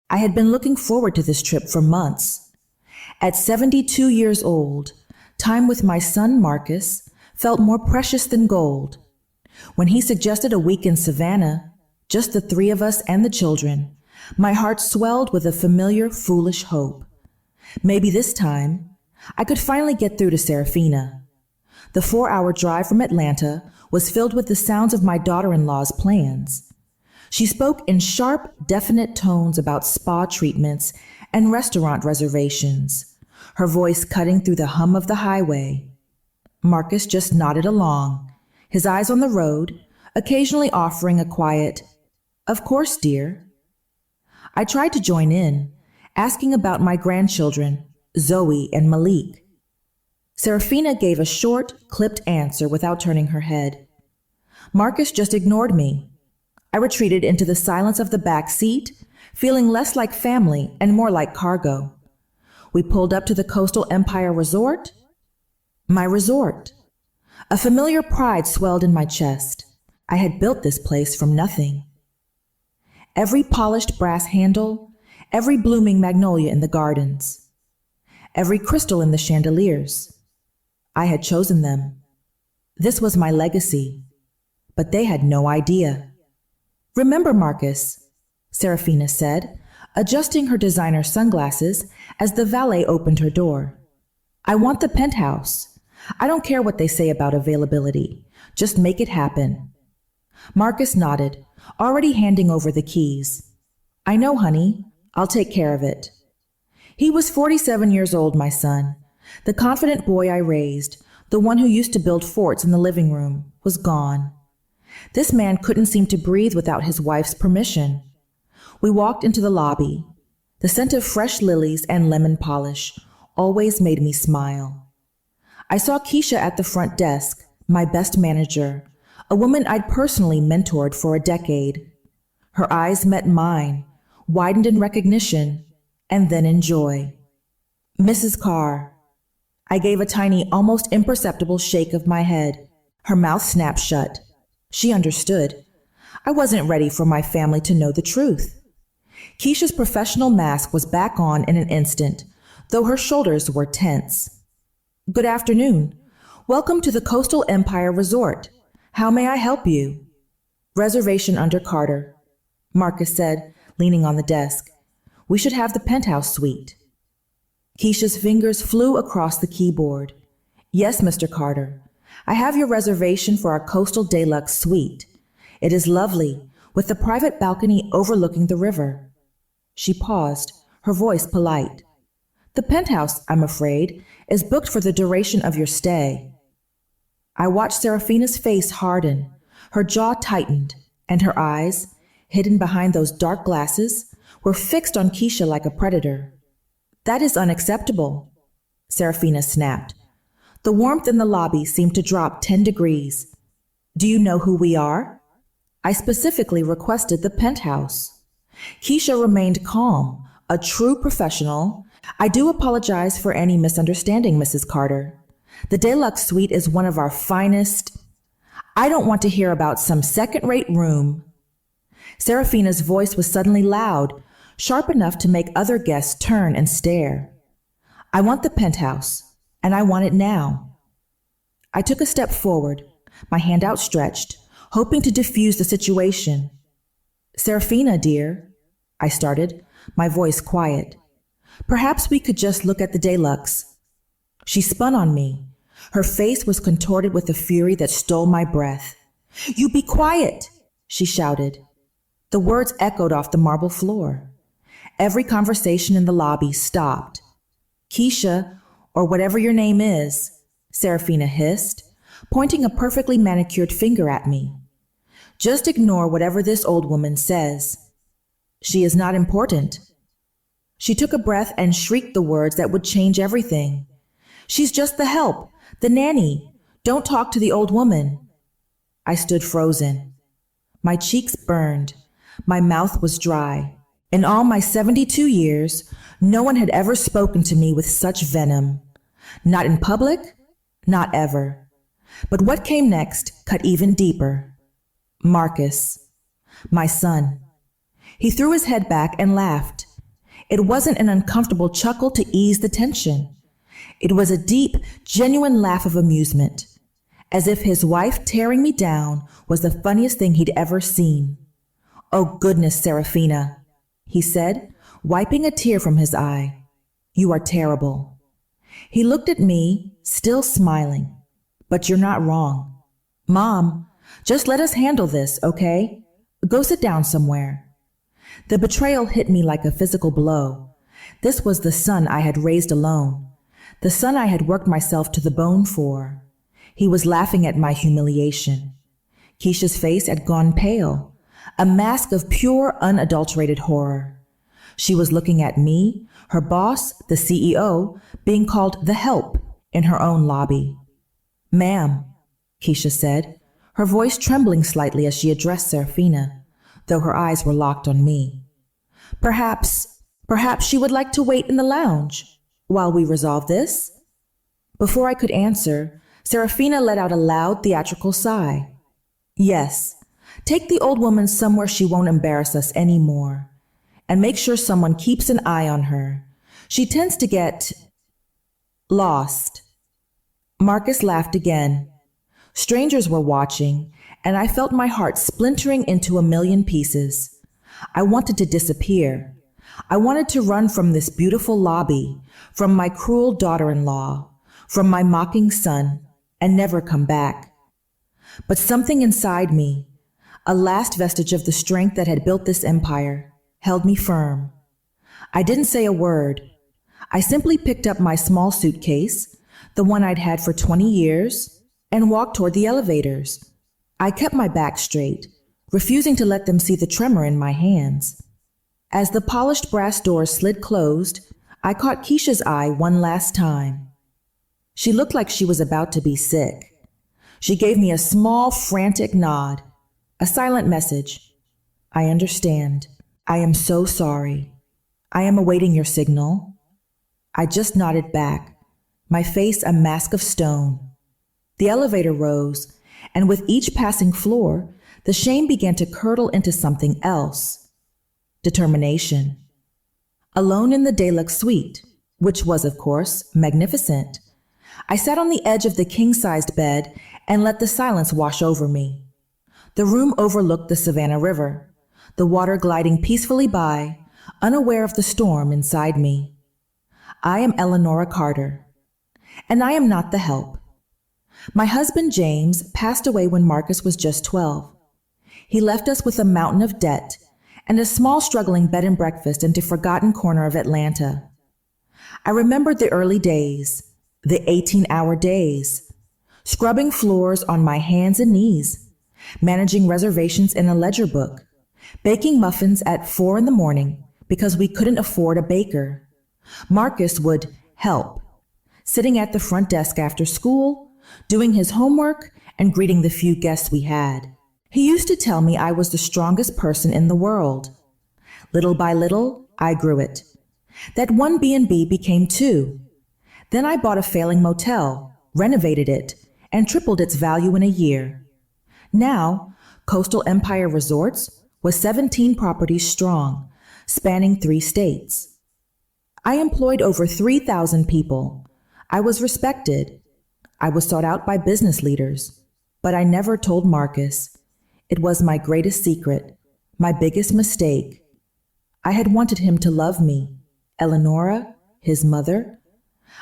I had been looking forward to this trip for months. At 72 years old, time with my son Marcus felt more precious than gold. When he suggested a week in Savannah, just the three of us and the children, my heart swelled with a familiar, foolish hope. Maybe this time, I could finally get through to Serafina. The 4-hour drive from Atlanta was filled with the sounds of my daughter-in-law's plans. She spoke in sharp, definite tones about spa treatments and restaurant reservations, her voice cutting through the hum of the highway. Marcus just nodded along, his eyes on the road, occasionally offering a quiet, "Of course, dear." I tried to join in, asking about my grandchildren, Zoe and Malik. Serafina gave a short, clipped answer without turning her head. Marcus just ignored me. I retreated into the silence of the back seat, feeling less like family and more like cargo. We pulled up to the Coastal Empire Resort. My resort. A familiar pride swelled in my chest. I had built this place from nothing. Every polished brass handle, every blooming magnolia in the gardens, every crystal in the chandeliers. I had chosen them. This was my legacy, but they had no idea. "Remember, Marcus," Serafina said, adjusting her designer sunglasses as the valet opened her door. "I want the penthouse. I don't care what they say about availability. Just make it happen." Marcus nodded, already handing over the keys. "I know, honey. I'll take care of it." He was 47 years old, my son. The confident boy I raised, the one who used to build forts in the living room, was gone. This man couldn't seem to breathe without his wife's permission. We walked into the lobby. The scent of fresh lilies and lemon polish always made me smile. I saw Keisha at the front desk, my best manager, a woman I'd personally mentored for a decade. Her eyes met mine, widened in recognition, and then in joy. "Mrs. Carr." I gave a tiny, almost imperceptible shake of my head. Her mouth snapped shut. She understood. I wasn't ready for my family to know the truth. Keisha's professional mask was back on in an instant, though her shoulders were tense. "Good afternoon. Welcome to the Coastal Empire Resort. How may I help you?" "Reservation under Carter," Marcus said, leaning on the desk. "We should have the penthouse suite." Keisha's fingers flew across the keyboard. "Yes, Mr. Carter. I have your reservation for our Coastal Deluxe suite. It is lovely, with a private balcony overlooking the river." She paused, her voice polite. "The penthouse, I'm afraid, is booked for the duration of your stay." I watched Serafina's face harden, her jaw tightened, and her eyes, hidden behind those dark glasses, were fixed on Keisha like a predator. "That is unacceptable," Serafina snapped. The warmth in the lobby seemed to drop 10 degrees. "Do you know who we are?" I specifically requested the penthouse. Keisha remained calm, a true professional. "I do apologize for any misunderstanding, Mrs. Carter. The deluxe suite is one of our finest. I don't want to hear about some second-rate room." Serafina's voice was suddenly loud, sharp enough to make other guests turn and stare. "I want the penthouse, and I want it now." I took a step forward, my hand outstretched, hoping to diffuse the situation. "Serafina, dear," I started, my voice quiet. "Perhaps we could just look at the deluxe." She spun on me. Her face was contorted with a fury that stole my breath. "You be quiet," she shouted. The words echoed off the marble floor. Every conversation in the lobby stopped. "Keisha, or whatever your name is," Serafina hissed, pointing a perfectly manicured finger at me. "Just ignore whatever this old woman says. She is not important." She took a breath and shrieked the words that would change everything. "She's just the help, the nanny. Don't talk to the old woman." I stood frozen. My cheeks burned. My mouth was dry. In all my 72 years, no one had ever spoken to me with such venom. Not in public, not ever. But what came next cut even deeper. Marcus, my son. He threw his head back and laughed, It wasn't an uncomfortable chuckle to ease the tension. It was a deep, genuine laugh of amusement, as if his wife tearing me down was the funniest thing he'd ever seen. "Oh goodness, Serafina," he said, wiping a tear from his eye. "You are terrible." He looked at me, still smiling. "But you're not wrong. Mom, just let us handle this, okay? Go sit down somewhere." The betrayal hit me like a physical blow. This was the son I had raised alone, the son I had worked myself to the bone for. He was laughing at my humiliation. Keisha's face had gone pale, a mask of pure, unadulterated horror. She was looking at me, her boss, the CEO, being called the help in her own lobby. "Ma'am," Keisha said, her voice trembling slightly as she addressed Serafina, though her eyes were locked on me. Perhaps she would like to wait in the lounge while we resolve this?" Before I could answer, Serafina let out a loud theatrical sigh. "Yes, take the old woman somewhere she won't embarrass us any more. And make sure someone keeps an eye on her. She tends to get lost." Marcus laughed again. Strangers were watching, and I felt my heart splintering into a million pieces. I wanted to disappear. I wanted to run from this beautiful lobby, from my cruel daughter-in-law, from my mocking son, and never come back. But something inside me, a last vestige of the strength that had built this empire, held me firm. I didn't say a word. I simply picked up my small suitcase, the one I'd had for 20 years, and walked toward the elevators. I kept my back straight, refusing to let them see the tremor in my hands. As the polished brass doors slid closed, I caught Keisha's eye one last time. She looked like she was about to be sick. She gave me a small, frantic nod, a silent message. "I understand. I am so sorry. I am awaiting your signal." I just nodded back, my face a mask of stone. The elevator rose, and with each passing floor, the shame began to curdle into something else. Determination. Alone in the deluxe suite, which was, of course, magnificent, I sat on the edge of the king-sized bed and let the silence wash over me. The room overlooked the Savannah River, the water gliding peacefully by, unaware of the storm inside me. I am Eleonora Carter, and I am not the help. My husband James passed away when Marcus was just 12. He left us with a mountain of debt and a small struggling bed and breakfast in a forgotten corner of Atlanta. I remembered the early days, the 18-hour days, scrubbing floors on my hands and knees, managing reservations in a ledger book, baking muffins at 4 a.m. because we couldn't afford a baker. Marcus would help, sitting at the front desk after school, doing his homework and greeting the few guests we had. He used to tell me I was the strongest person in the world. Little by little, I grew it. That one B&B became 2. Then I bought a failing motel, renovated it, and tripled its value in a year. Now, Coastal Empire Resorts was 17 properties strong, spanning 3 states. I employed over 3,000 people. I was respected. I was sought out by business leaders. But I never told Marcus. It was my greatest secret, my biggest mistake. I had wanted him to love me, Eleonora, his mother.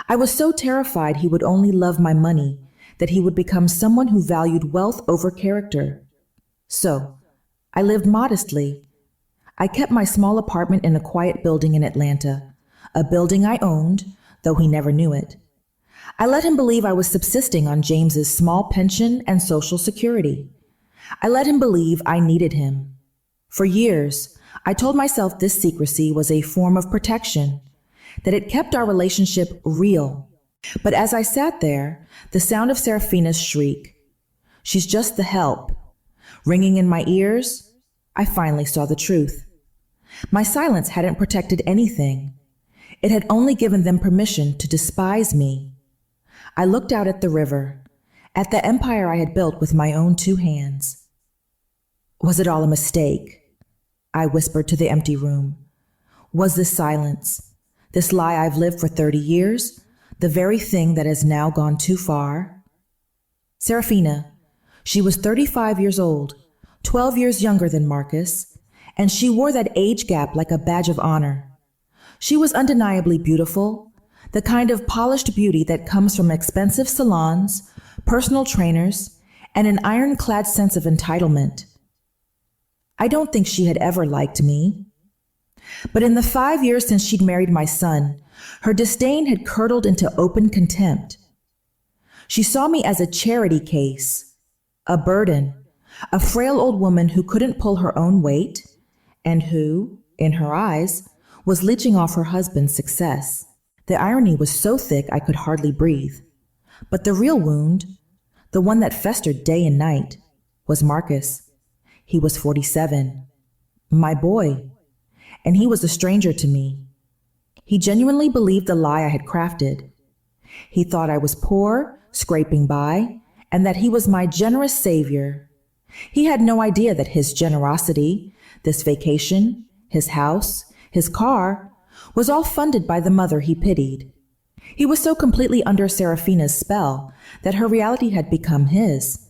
I was so terrified he would only love my money, that he would become someone who valued wealth over character. So, I lived modestly. I kept my small apartment in a quiet building in Atlanta, a building I owned, though he never knew it. I let him believe I was subsisting on James's small pension and Social Security. I let him believe I needed him. For years, I told myself this secrecy was a form of protection, that it kept our relationship real. But as I sat there, the sound of Serafina's shriek, "She's just the help," ringing in my ears, I finally saw the truth. My silence hadn't protected anything. It had only given them permission to despise me. I looked out at the river, at the empire I had built with my own 2 hands. Was it all a mistake? I whispered to the empty room. Was this silence, this lie I've lived for 30 years, the very thing that has now gone too far? Serafina, she was 35 years old, 12 years younger than Marcus, and she wore that age gap like a badge of honor. She was undeniably beautiful, the kind of polished beauty that comes from expensive salons, personal trainers, and an ironclad sense of entitlement. I don't think she had ever liked me. But in the 5 years since she'd married my son, her disdain had curdled into open contempt. She saw me as a charity case, a burden, a frail old woman who couldn't pull her own weight, and who, in her eyes, was leeching off her husband's success. The irony was so thick I could hardly breathe. But the real wound, the one that festered day and night, was Marcus. He was 47, my boy, and he was a stranger to me. He genuinely believed the lie I had crafted. He thought I was poor, scraping by, and that he was my generous savior. He had no idea that his generosity, this vacation, his house, his car, was all funded by the mother he pitied. He was so completely under Serafina's spell that her reality had become his.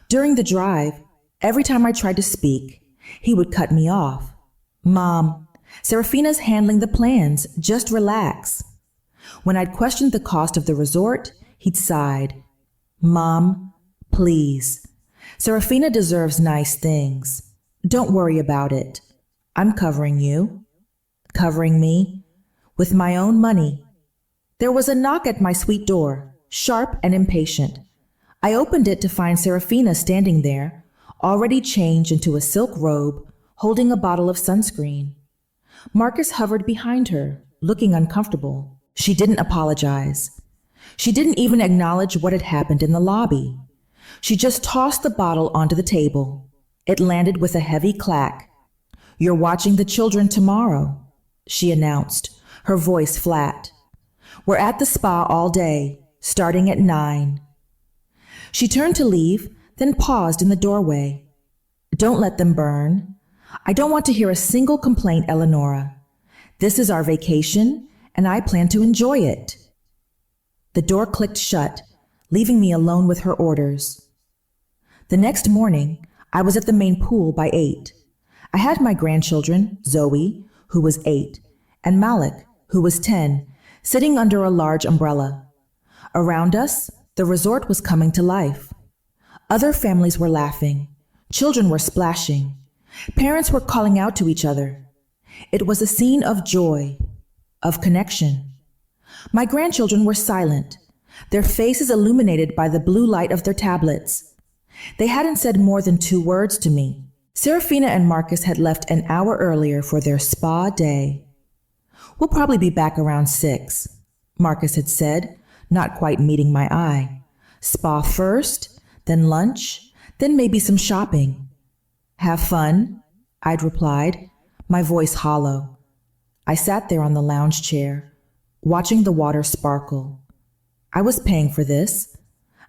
During the drive, every time I tried to speak, he would cut me off. "Mom, Serafina's handling the plans. Just relax." When I'd questioned the cost of the resort, he'd sighed. "Mom, please. Serafina deserves nice things. Don't worry about it. I'm covering you." Covering me? With my own money. There was a knock at my suite door, sharp and impatient. I opened it to find Serafina standing there, already changed into a silk robe, holding a bottle of sunscreen. Marcus hovered behind her, looking uncomfortable. She didn't apologize. She didn't even acknowledge what had happened in the lobby. She just tossed the bottle onto the table. It landed with a heavy clack. "You're watching the children tomorrow," she announced, her voice flat. "We're at the spa all day, starting at 9. She turned to leave, then paused in the doorway. "Don't let them burn. I don't want to hear a single complaint, Eleonora. This is our vacation, and I plan to enjoy it." The door clicked shut, leaving me alone with her orders. The next morning, I was at the main pool by 8. I had my grandchildren, Zoe, who was 8, and Malik, who was 10, sitting under a large umbrella. Around us, the resort was coming to life. Other families were laughing. Children were splashing. Parents were calling out to each other. It was a scene of joy, of connection. My grandchildren were silent, their faces illuminated by the blue light of their tablets. They hadn't said more than 2 words to me. Serafina and Marcus had left an hour earlier for their spa day. "We'll probably be back around 6, Marcus had said, not quite meeting my eye. "Spa first, then lunch, then maybe some shopping." "Have fun," I'd replied, my voice hollow. I sat there on the lounge chair, watching the water sparkle. I was paying for this.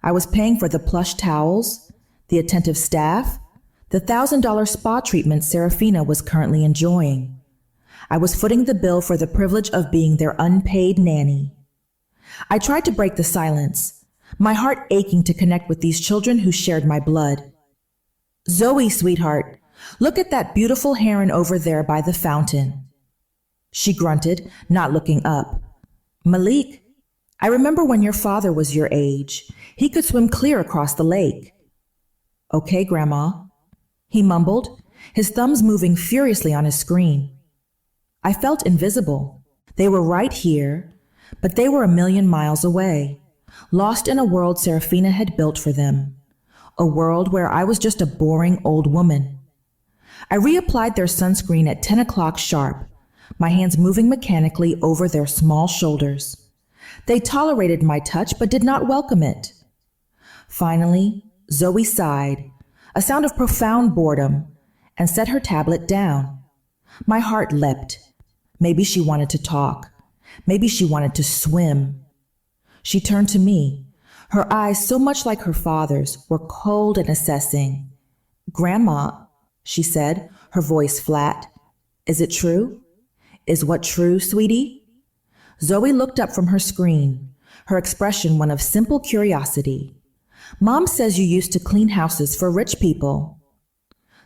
I was paying for the plush towels, the attentive staff, the $1,000 spa treatment Serafina was currently enjoying. I was footing the bill for the privilege of being their unpaid nanny. I tried to break the silence, my heart aching to connect with these children who shared my blood. "Zoe, sweetheart, look at that beautiful heron over there by the fountain." She grunted, not looking up. "Malik, I remember when your father was your age. He could swim clear across the lake." "Okay, Grandma," he mumbled, his thumbs moving furiously on his screen. I felt invisible. They were right here, but they were a million miles away, lost in a world Serafina had built for them, a world where I was just a boring old woman. I reapplied their sunscreen at 10 o'clock sharp, my hands moving mechanically over their small shoulders. They tolerated my touch but did not welcome it. Finally, Zoe sighed, a sound of profound boredom, and set her tablet down. My heart leapt. Maybe she wanted to talk. Maybe she wanted to swim. She turned to me. Her eyes, so much like her father's, were cold and assessing. "Grandma," she said, her voice flat, "is it true? Is what true, sweetie? Zoe looked up from her screen, her expression one of simple curiosity. Mom says you used to clean houses for rich people.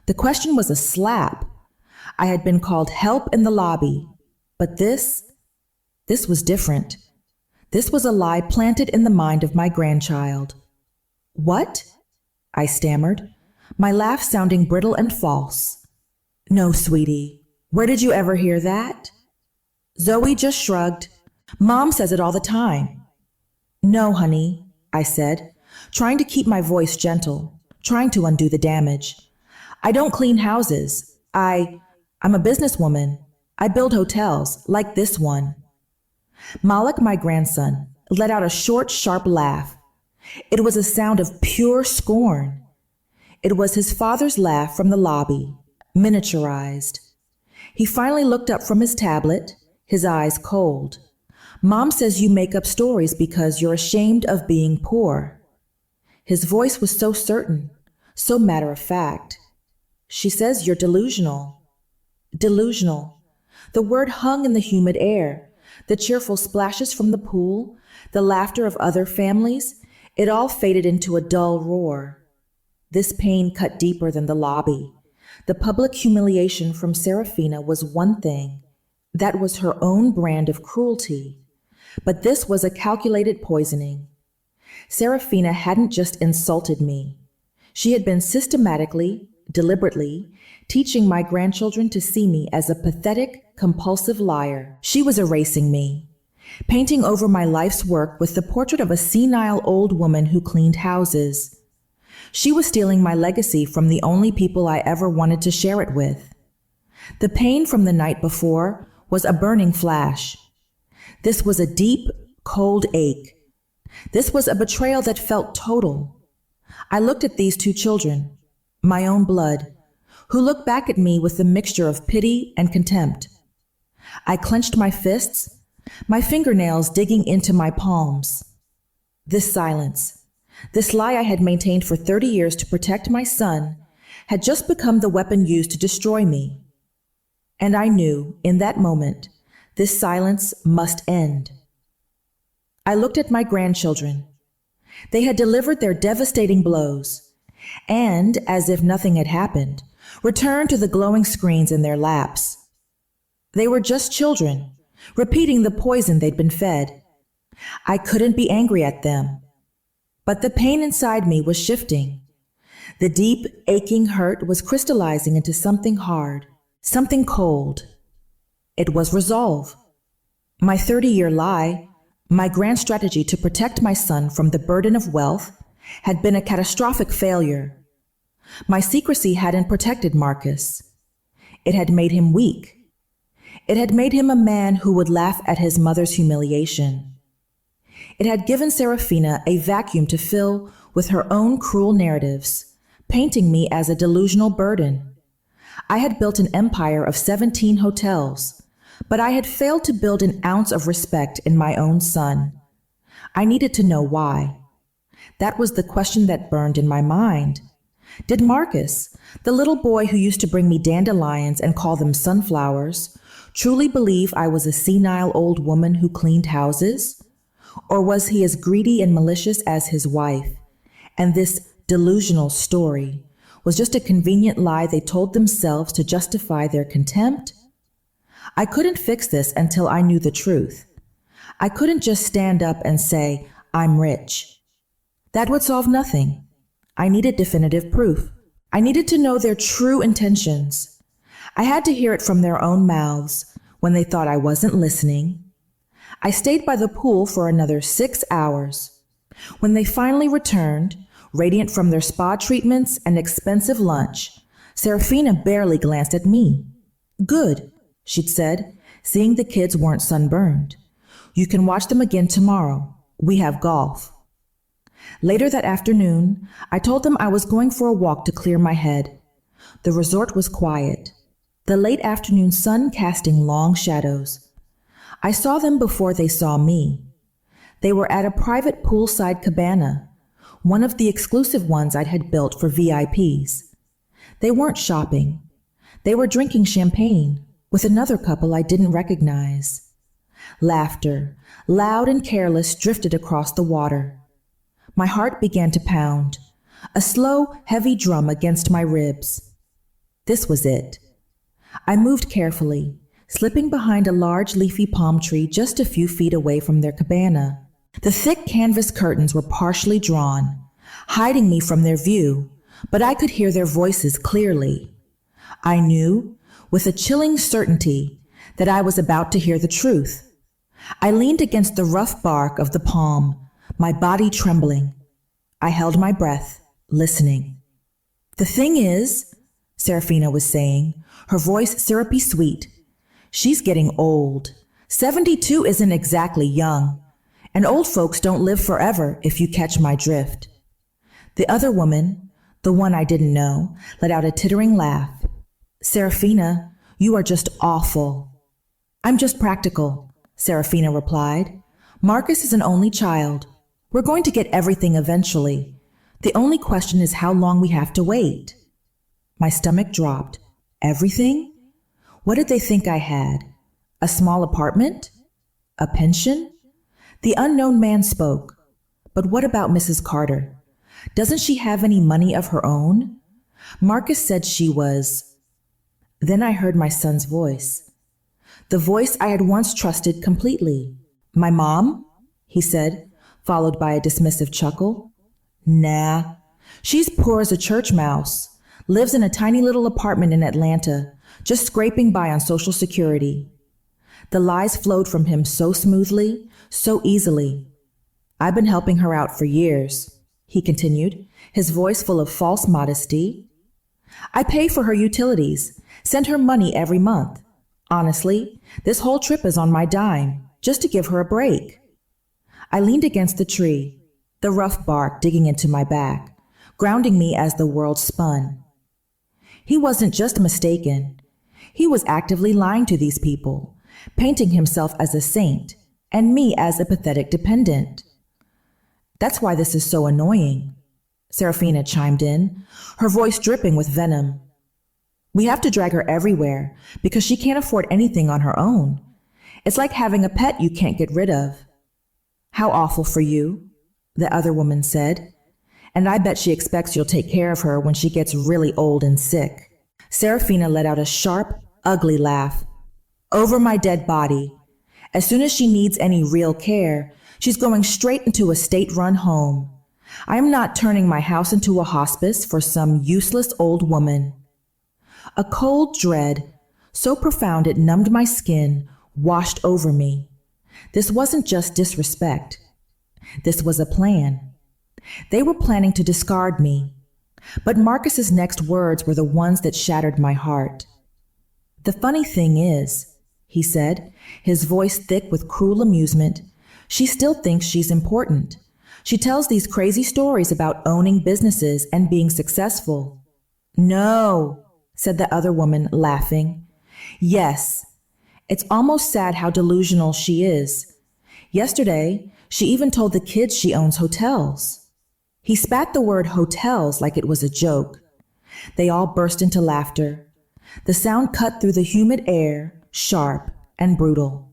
The question was a slap. I had been called help in the lobby, but this was different. This was a lie planted in the mind of my grandchild. What? I stammered, my laugh sounding brittle and false. No, sweetie. Where did you ever hear that? Zoe just shrugged. Mom says it all the time. No, honey, I said, trying to keep my voice gentle, trying to undo the damage. I don't clean houses. I'm a businesswoman. I build hotels, like this one. Malik, my grandson, let out a short, sharp laugh. It was a sound of pure scorn. It was his father's laugh from the lobby, miniaturized. He finally looked up from his tablet, his eyes cold. Mom says you make up stories because you're ashamed of being poor. His voice was so certain, so matter of fact. She says you're delusional. Delusional. The word hung in the humid air. The cheerful splashes from the pool, the laughter of other families, it all faded into a dull roar. This pain cut deeper than the lobby. The public humiliation from Serafina was one thing. That was her own brand of cruelty. But this was a calculated poisoning. Serafina hadn't just insulted me. She had been systematically, deliberately, teaching my grandchildren to see me as a pathetic, compulsive liar. She was erasing me, painting over my life's work with the portrait of a senile old woman who cleaned houses. She was stealing my legacy from the only people I ever wanted to share it with. The pain from the night before was a burning flash. This was a deep, cold ache. This was a betrayal that felt total. I looked at these two children, my own blood, who looked back at me with a mixture of pity and contempt. I clenched my fists, my fingernails digging into my palms. This silence, this lie I had maintained for 30 years to protect my son, had just become the weapon used to destroy me. And I knew, in that moment, this silence must end. I looked at my grandchildren. They had delivered their devastating blows, and, as if nothing had happened, returned to the glowing screens in their laps. They were just children, repeating the poison they'd been fed. I couldn't be angry at them. But the pain inside me was shifting. The deep, aching hurt was crystallizing into something hard, something cold. It was resolve. My 30-year lie, my grand strategy to protect my son from the burden of wealth, had been a catastrophic failure. My secrecy hadn't protected Marcus. It had made him weak. It had made him a man who would laugh at his mother's humiliation. It had given Serafina a vacuum to fill with her own cruel narratives, painting me as a delusional burden. I had built an empire of 17 hotels, but I had failed to build an ounce of respect in my own son. I needed to know why. That was the question that burned in my mind. Did Marcus, the little boy who used to bring me dandelions and call them sunflowers, truly believe I was a senile old woman who cleaned houses? Or was he as greedy and malicious as his wife? And this delusional story was just a convenient lie they told themselves to justify their contempt? I couldn't fix this until I knew the truth. I couldn't just stand up and say, I'm rich. That would solve nothing. I needed definitive proof. I needed to know their true intentions. I had to hear it from their own mouths when they thought I wasn't listening. I stayed by the pool for another 6 hours. When they finally returned, radiant from their spa treatments and expensive lunch, Serafina barely glanced at me. Good, she'd said, seeing the kids weren't sunburned. You can watch them again tomorrow. We have golf. Later that afternoon, I told them I was going for a walk to clear my head. The resort was quiet, the late afternoon sun casting long shadows. I saw them before they saw me. They were at a private poolside cabana, one of the exclusive ones I had built for VIPs. They weren't shopping. They were drinking champagne, with another couple I didn't recognize. Laughter, loud and careless, drifted across the water. My heart began to pound, a slow, heavy drum against my ribs. This was it. I moved carefully, slipping behind a large leafy palm tree just a few feet away from their cabana. The thick canvas curtains were partially drawn, hiding me from their view, but I could hear their voices clearly. I knew, with a chilling certainty, that I was about to hear the truth. I leaned against the rough bark of the palm, my body trembling. I held my breath, listening. "The thing is," Serafina was saying, her voice syrupy sweet, "she's getting old. 72 isn't exactly young, and old folks don't live forever, if you catch my drift." The other woman, the one I didn't know, let out a tittering laugh. "Serafina, you are just awful." "I'm just practical," Serafina replied. "Marcus is an only child. We're going to get everything eventually. The only question is how long we have to wait." My stomach dropped. Everything? What did they think I had? A small apartment? A pension? The unknown man spoke. "But what about Mrs. Carter? Doesn't she have any money of her own? Marcus said she was—" Then I heard my son's voice. The voice I had once trusted completely. "My mom?" he said, followed by a dismissive chuckle. "Nah, she's poor as a church mouse. Lives in a tiny little apartment in Atlanta, just scraping by on Social Security." The lies flowed from him so smoothly, so easily. "I've been helping her out for years," he continued, his voice full of false modesty. "I pay for her utilities, send her money every month. Honestly, this whole trip is on my dime, just to give her a break." I leaned against the tree, the rough bark digging into my back, grounding me as the world spun. He wasn't just mistaken. He was actively lying to these people, painting himself as a saint and me as a pathetic dependent. "That's why this is so annoying," Serafina chimed in, her voice dripping with venom. "We have to drag her everywhere because she can't afford anything on her own. It's like having a pet you can't get rid of." "How awful for you," the other woman said. "And I bet she expects you'll take care of her when she gets really old and sick." Serafina let out a sharp, ugly laugh. "Over my dead body. As soon as she needs any real care, she's going straight into a state-run home. I am not turning my house into a hospice for some useless old woman." A cold dread, so profound it numbed my skin, washed over me. This wasn't just disrespect. This was a plan. They were planning to discard me. But Marcus's next words were the ones that shattered my heart. "The funny thing is," he said, his voice thick with cruel amusement, "she still thinks she's important. She tells these crazy stories about owning businesses and being successful." "No," said the other woman, laughing. "Yes. It's almost sad how delusional she is. Yesterday, she even told the kids she owns hotels." He spat the word hotels like it was a joke. They all burst into laughter. The sound cut through the humid air, sharp and brutal.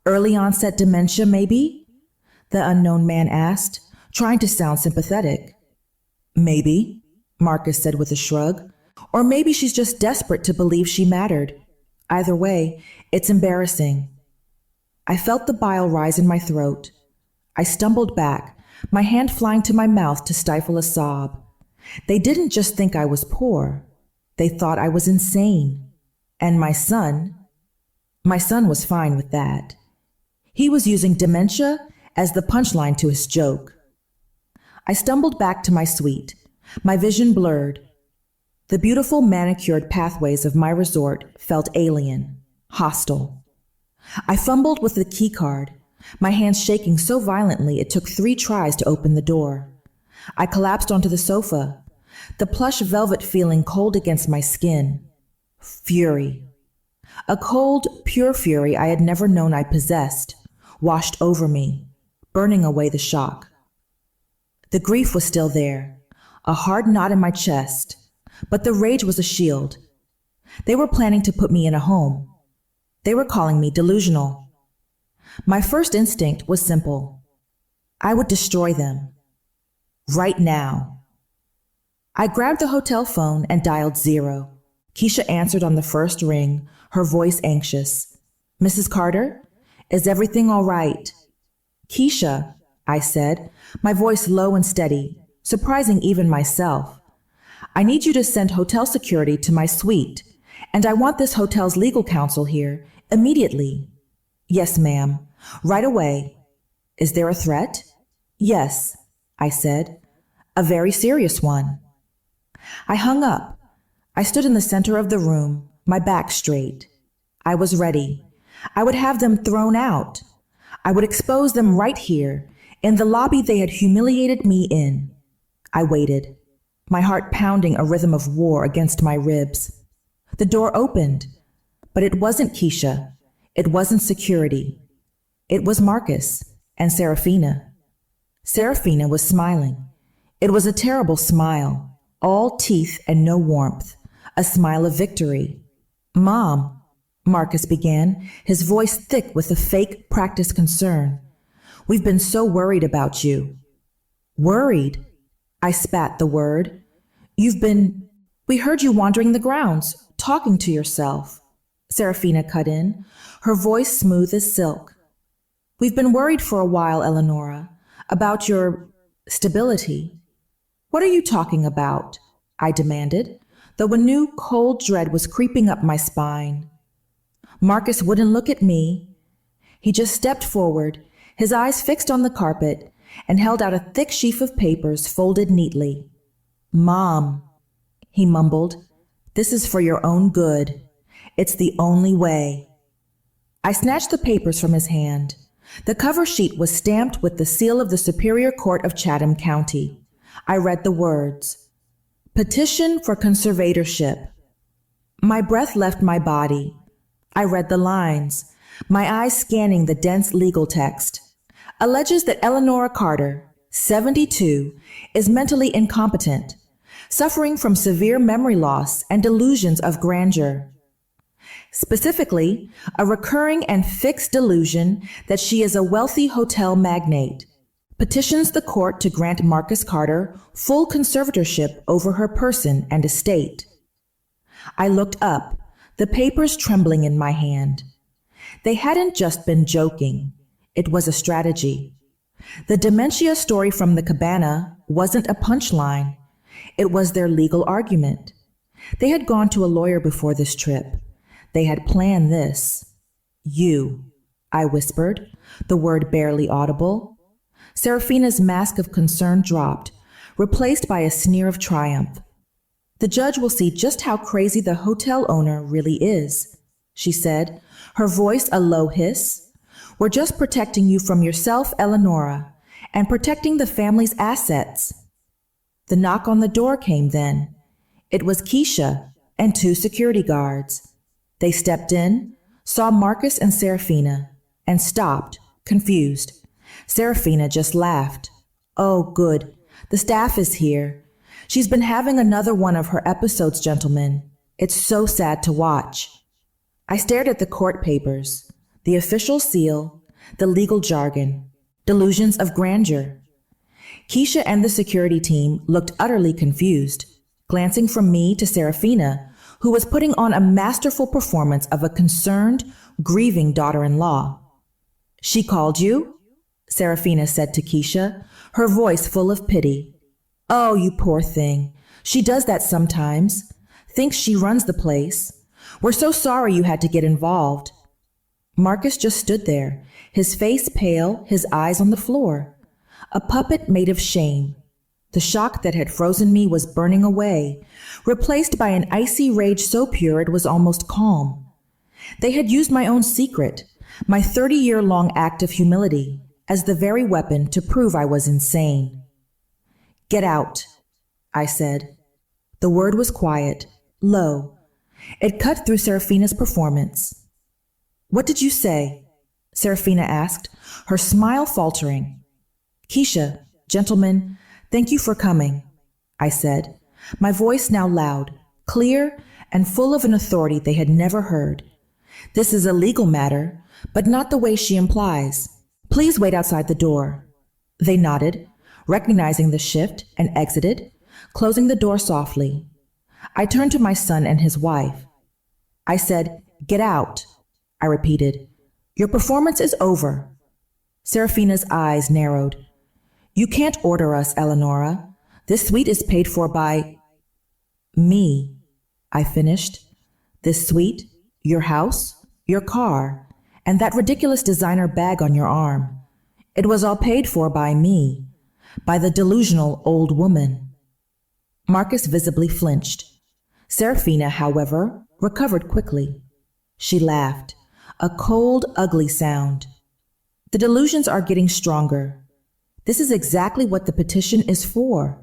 "Early onset dementia, maybe?" the unknown man asked, trying to sound sympathetic. "Maybe," Marcus said with a shrug. "Or maybe she's just desperate to believe she mattered. Either way, it's embarrassing." I felt the bile rise in my throat. I stumbled back, my hand flying to my mouth to stifle a sob. They didn't just think I was poor. They thought I was insane. And my son was fine with that. He was using dementia as the punchline to his joke. I stumbled back to my suite, my vision blurred. The beautiful manicured pathways of my resort felt alien, hostile. I fumbled with the key card, my hands shaking so violently it took 3 tries to open the door. I collapsed onto the sofa, the plush velvet feeling cold against my skin. Fury. A cold, pure fury I had never known I possessed, washed over me, burning away the shock. The grief was still there, a hard knot in my chest, but the rage was a shield. They were planning to put me in a home. They were calling me delusional. My first instinct was simple. I would destroy them. Right now. I grabbed the hotel phone and dialed 0. Keisha answered on the first ring, her voice anxious. Mrs. Carter, is everything all right? Keisha, I said, my voice low and steady, surprising even myself. I need you to send hotel security to my suite, and I want this hotel's legal counsel here immediately. Yes, ma'am. Right away. Is there a threat? Yes, I said. A very serious one. I hung up. I stood in the center of the room, my back straight. I was ready. I would have them thrown out. I would expose them right here, in the lobby they had humiliated me in. I waited, my heart pounding a rhythm of war against my ribs. The door opened, but it wasn't Keisha. It wasn't security. It was Marcus and Serafina. Serafina was smiling. It was a terrible smile, all teeth and no warmth, a smile of victory. Mom, Marcus began, his voice thick with a fake practiced concern. We've been so worried about you. Worried? I spat the word. We heard you wandering the grounds, talking to yourself. Serafina cut in, her voice smooth as silk. We've been worried for a while, Eleonora, about your stability. What are you talking about? I demanded, though a new cold dread was creeping up my spine. Marcus wouldn't look at me. He just stepped forward, his eyes fixed on the carpet, and held out a thick sheaf of papers folded neatly. Mom, he mumbled, this is for your own good. It's the only way. I snatched the papers from his hand. The cover sheet was stamped with the seal of the Superior Court of Chatham County. I read the words, Petition for Conservatorship. My breath left my body. I read the lines, my eyes scanning the dense legal text. Alleges that Eleonora Carter, 72, is mentally incompetent, suffering from severe memory loss and delusions of grandeur. Specifically, a recurring and fixed delusion that she is a wealthy hotel magnate. Petitions the court to grant Marcus Carter full conservatorship over her person and estate. I looked up, the papers trembling in my hand. They hadn't just been joking. It was a strategy. The dementia story from the cabana wasn't a punchline. It was their legal argument. They had gone to a lawyer before this trip. They had planned this. You, I whispered, the word barely audible. Serafina's mask of concern dropped, replaced by a sneer of triumph. The judge will see just how crazy the hotel owner really is, she said, her voice a low hiss. We're just protecting you from yourself, Eleonora, and protecting the family's assets. The knock on the door came then. It was Keisha and 2 security guards. They stepped in, saw Marcus and Serafina, and stopped, confused. Serafina just laughed. Oh, good. The staff is here. She's been having another one of her episodes, gentlemen. It's so sad to watch. I stared at the court papers, the official seal, the legal jargon, delusions of grandeur. Keisha and the security team looked utterly confused, glancing from me to Serafina, who was putting on a masterful performance of a concerned, grieving daughter-in-law. She called you? Serafina said to Keisha, her voice full of pity. Oh, you poor thing. She does that sometimes. Thinks she runs the place. We're so sorry you had to get involved. Marcus just stood there, his face pale, his eyes on the floor. A puppet made of shame. The shock that had frozen me was burning away, replaced by an icy rage so pure it was almost calm. They had used my own secret, my 30-year-long act of humility, as the very weapon to prove I was insane. Get out, I said. The word was quiet, low. It cut through Serafina's performance. What did you say? Serafina asked, her smile faltering. Keisha, gentlemen, thank you for coming, I said, my voice now loud, clear, and full of an authority they had never heard. This is a legal matter, but not the way she implies. Please wait outside the door. They nodded, recognizing the shift, and exited, closing the door softly. I turned to my son and his wife. I said, "Get out," I repeated. "Your performance is over." Serafina's eyes narrowed. "You can't order us, Eleonora. This suite is paid for by me," I finished. "This suite, your house, your car, and that ridiculous designer bag on your arm. It was all paid for by me, by the delusional old woman." Marcus visibly flinched. Serafina, however, recovered quickly. She laughed, a cold, ugly sound. "The delusions are getting stronger. This is exactly what the petition is for.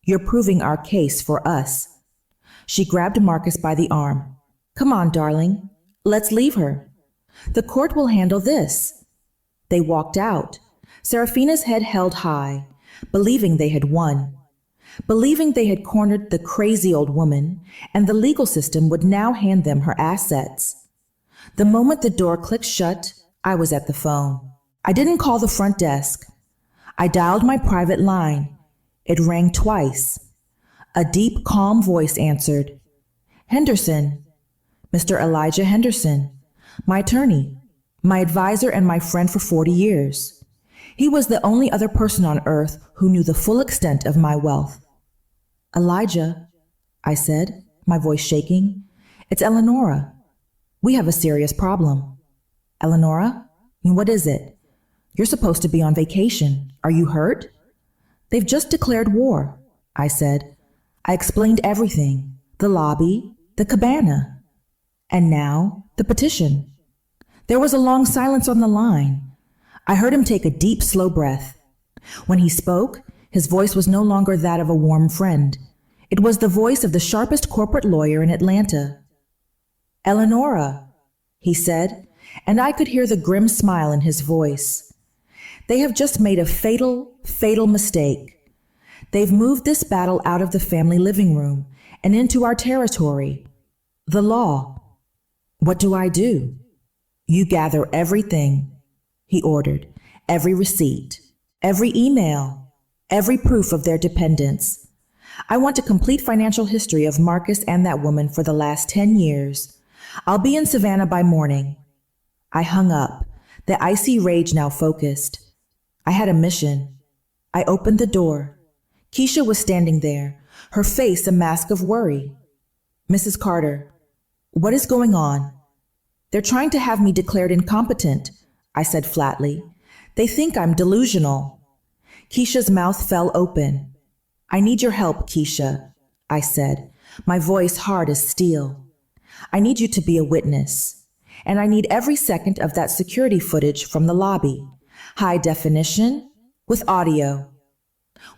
You're proving our case for us." She grabbed Marcus by the arm. "Come on, darling. Let's leave her. The court will handle this." They walked out, Serafina's head held high, believing they had won, believing they had cornered the crazy old woman, and the legal system would now hand them her assets. The moment the door clicked shut, I was at the phone. I didn't call the front desk. I dialed my private line. It rang twice. A deep, calm voice answered. "Henderson, Mr. Elijah Henderson, my attorney, my advisor and my friend for 40 years. He was the only other person on earth who knew the full extent of my wealth." "Elijah," I said, my voice shaking, "it's Eleonora. We have a serious problem." "Eleonora? What is it? You're supposed to be on vacation. Are you hurt?" "They've just declared war," I said. I explained everything, the lobby, the cabana, and now the petition. There was a long silence on the line. I heard him take a deep, slow breath. When he spoke, his voice was no longer that of a warm friend. It was the voice of the sharpest corporate lawyer in Atlanta. "Eleonora," he said, and I could hear the grim smile in his voice. "They have just made a fatal, fatal mistake. They've moved this battle out of the family living room and into our territory. The law. What do I do?" "You gather everything," he ordered, "every receipt, every email, every proof of their dependence. I want a complete financial history of Marcus and that woman for the last 10 years. I'll be in Savannah by morning." I hung up, the icy rage now focused. I had a mission. I opened the door. Keisha was standing there, her face a mask of worry. "Mrs. Carter, what is going on?" "They're trying to have me declared incompetent," I said flatly. "They think I'm delusional." Keisha's mouth fell open. "I need your help, Keisha," I said, my voice hard as steel. "I need you to be a witness, and I need every second of that security footage from the lobby, high definition, with audio."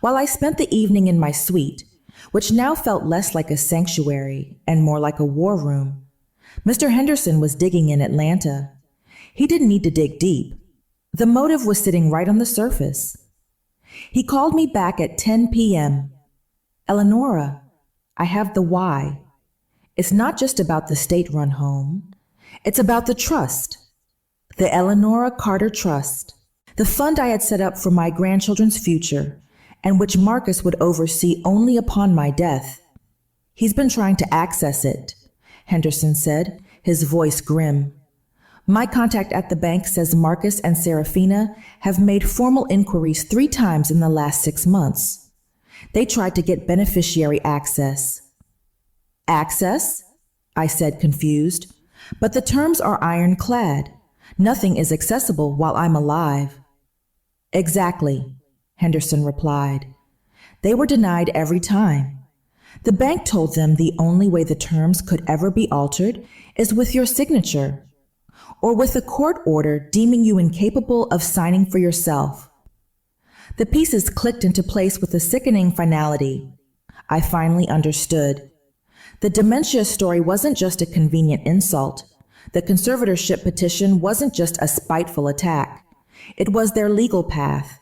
While I spent the evening in my suite, which now felt less like a sanctuary and more like a war room, Mr. Henderson was digging in Atlanta. He didn't need to dig deep. The motive was sitting right on the surface. He called me back at 10 p.m. "Eleonora, I have the why. It's not just about the state-run home. It's about the trust. The Eleonora Carter Trust, the fund I had set up for my grandchildren's future, and which Marcus would oversee only upon my death. He's been trying to access it," Henderson said, his voice grim. "My contact at the bank says Marcus and Serafina have made formal inquiries 3 times in the last 6 months. They tried to get beneficiary access." "Access?" I said, confused. "But the terms are ironclad. Nothing is accessible while I'm alive." "Exactly," Henderson replied. "They were denied every time. The bank told them the only way the terms could ever be altered is with your signature, or with a court order deeming you incapable of signing for yourself." The pieces clicked into place with a sickening finality. I finally understood. The dementia story wasn't just a convenient insult. The conservatorship petition wasn't just a spiteful attack. It was their legal path.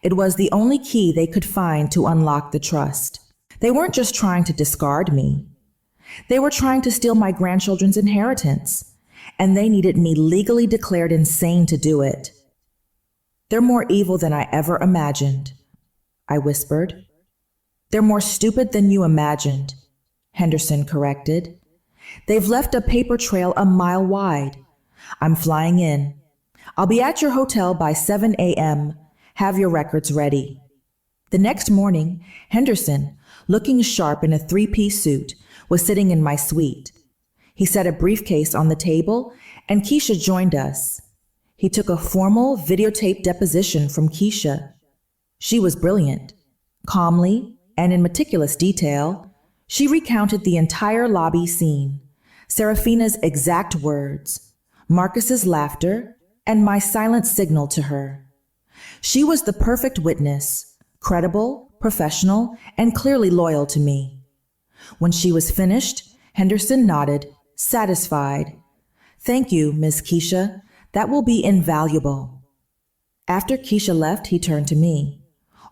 It was the only key they could find to unlock the trust. They weren't just trying to discard me. They were trying to steal my grandchildren's inheritance, and they needed me legally declared insane to do it. They're more evil than I ever imagined, I whispered. They're more stupid than you imagined, Henderson corrected. They've left a paper trail a mile wide. I'm flying in. I'll be at your hotel by 7 a.m. Have your records ready. The next morning, Henderson, looking sharp in a three-piece suit, was sitting in my suite. He set a briefcase on the table, and Keisha joined us. He took a formal videotape deposition from Keisha. She was brilliant. Calmly, and in meticulous detail, she recounted the entire lobby scene, Serafina's exact words, Marcus's laughter, and my silent signal to her. She was the perfect witness, credible, professional, and clearly loyal to me. When she was finished, Henderson nodded, satisfied. Thank you, Miss Keisha. That will be invaluable. After Keisha left, he turned to me.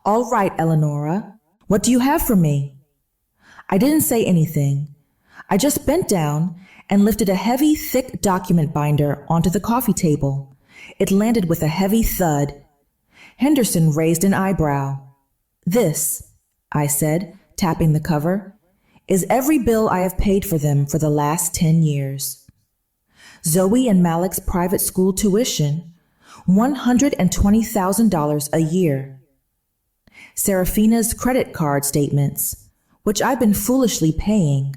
All right, Eleonora, what do you have for me? I didn't say anything. I just bent down and lifted a heavy, thick document binder onto the coffee table. It landed with a heavy thud. Henderson raised an eyebrow. This, I said, tapping the cover, is every bill I have paid for them for the last 10 years. Zoe and Malik's private school tuition, $120,000 a year. Serafina's credit card statements, which I've been foolishly paying.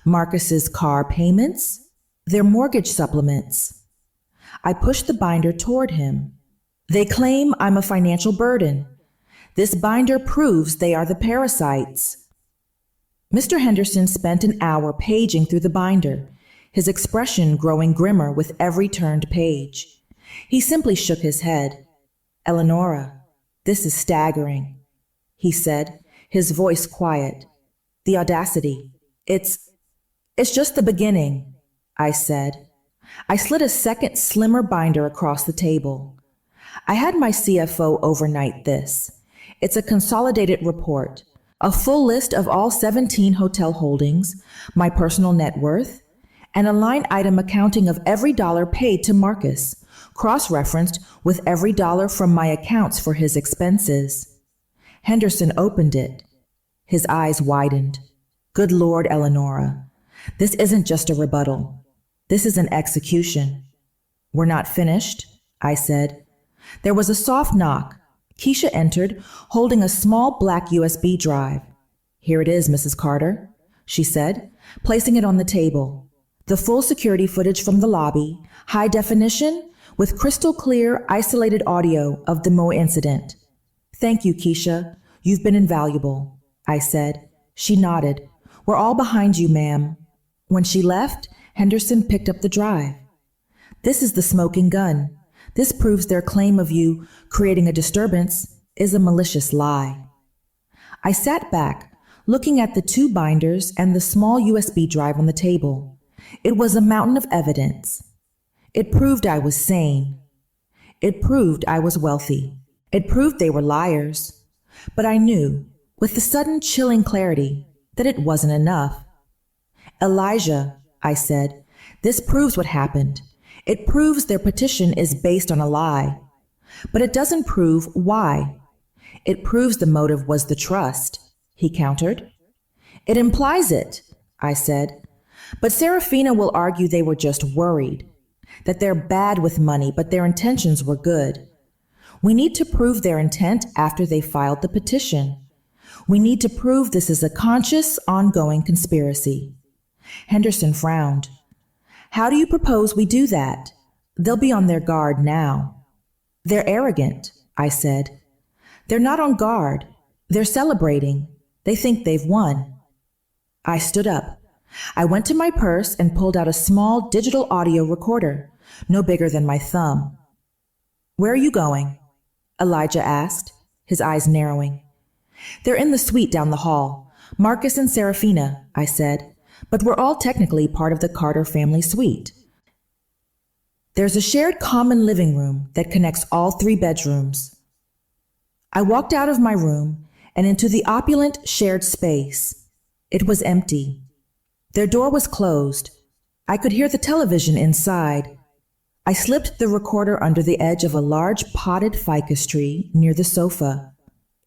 Marcus's car payments, their mortgage supplements. I pushed the binder toward him. They claim I'm a financial burden. This binder proves they are the parasites. Mr. Henderson spent an hour paging through the binder, his expression growing grimmer with every turned page. He simply shook his head. Eleonora, this is staggering, he said, his voice quiet. The audacity. It's just the beginning, I said. I slid a second, slimmer binder across the table. I had my CFO overnight this. It's a consolidated report, a full list of all 17 hotel holdings, my personal net worth, and a line item accounting of every dollar paid to Marcus, cross-referenced with every dollar from my accounts for his expenses. Henderson opened it. His eyes widened. Good Lord, Eleonora. This isn't just a rebuttal. This is an execution. We're not finished, I said. There was a soft knock. Keisha entered, holding a small black USB drive. Here it is, Mrs. Carter, she said, placing it on the table. The full security footage from the lobby, high definition, with crystal clear, isolated audio of the Moe incident. Thank you, Keisha. You've been invaluable, I said. She nodded. We're all behind you, ma'am. When she left, Henderson picked up the drive. This is the smoking gun. This proves their claim of you creating a disturbance is a malicious lie. I sat back, looking at the two binders and the small USB drive on the table. It was a mountain of evidence. It proved I was sane. It proved I was wealthy. It proved they were liars. But I knew, with the sudden chilling clarity, that it wasn't enough. Elijah, I said, this proves what happened. It proves their petition is based on a lie. But it doesn't prove why. It proves the motive was the trust, he countered. It implies it, I said. But Serafina will argue they were just worried, that they're bad with money, but their intentions were good. We need to prove their intent after they filed the petition. We need to prove this is a conscious, ongoing conspiracy. Henderson frowned. How do you propose we do that? They'll be on their guard now. They're arrogant, I said. They're not on guard. They're celebrating. They think they've won. I stood up. I went to my purse and pulled out a small digital audio recorder, no bigger than my thumb. Where are you going? Elijah asked, his eyes narrowing. They're in the suite down the hall. Marcus and Serafina, I said. But we're all technically part of the Carter family suite. There's a shared common living room that connects all 3 bedrooms. I walked out of my room and into the opulent shared space. It was empty. Their door was closed. I could hear the television inside. I slipped the recorder under the edge of a large potted ficus tree near the sofa.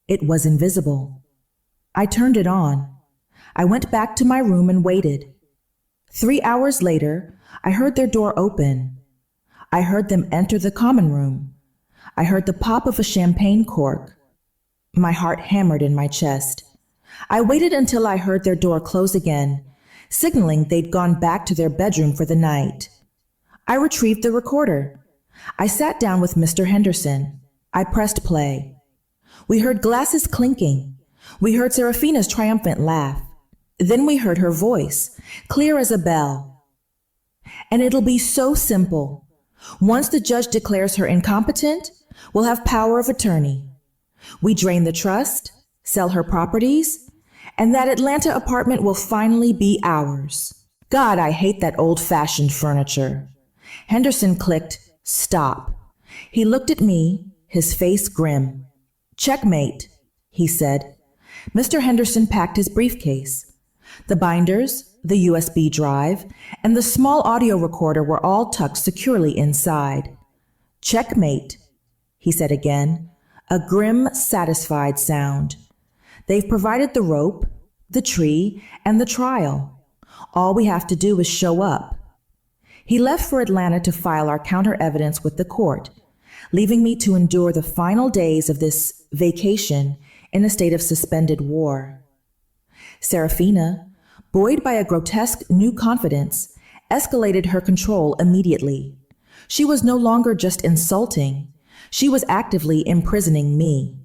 It was invisible. I turned it on. I went back to my room and waited. 3 hours later, I heard their door open. I heard them enter the common room. I heard the pop of a champagne cork. My heart hammered in my chest. I waited until I heard their door close again, signaling they'd gone back to their bedroom for the night. I retrieved the recorder. I sat down with Mr. Henderson. I pressed play. We heard glasses clinking. We heard Serafina's triumphant laugh. Then we heard her voice, clear as a bell. And it'll be so simple. Once the judge declares her incompetent, we'll have power of attorney. We drain the trust, sell her properties, and that Atlanta apartment will finally be ours. God, I hate that old-fashioned furniture. Henderson clicked, "Stop." He looked at me, his face grim. "Checkmate," he said. Mr. Henderson packed his briefcase. The binders, the USB drive, and the small audio recorder were all tucked securely inside. "Checkmate," he said again, a grim, satisfied sound. "They've provided the rope, the tree, and the trial. All we have to do is show up." He left for Atlanta to file our counter evidence with the court, leaving me to endure the final days of this vacation in a state of suspended war. Serafina, buoyed by a grotesque new confidence, escalated her control immediately. She was no longer just insulting. She was actively imprisoning me.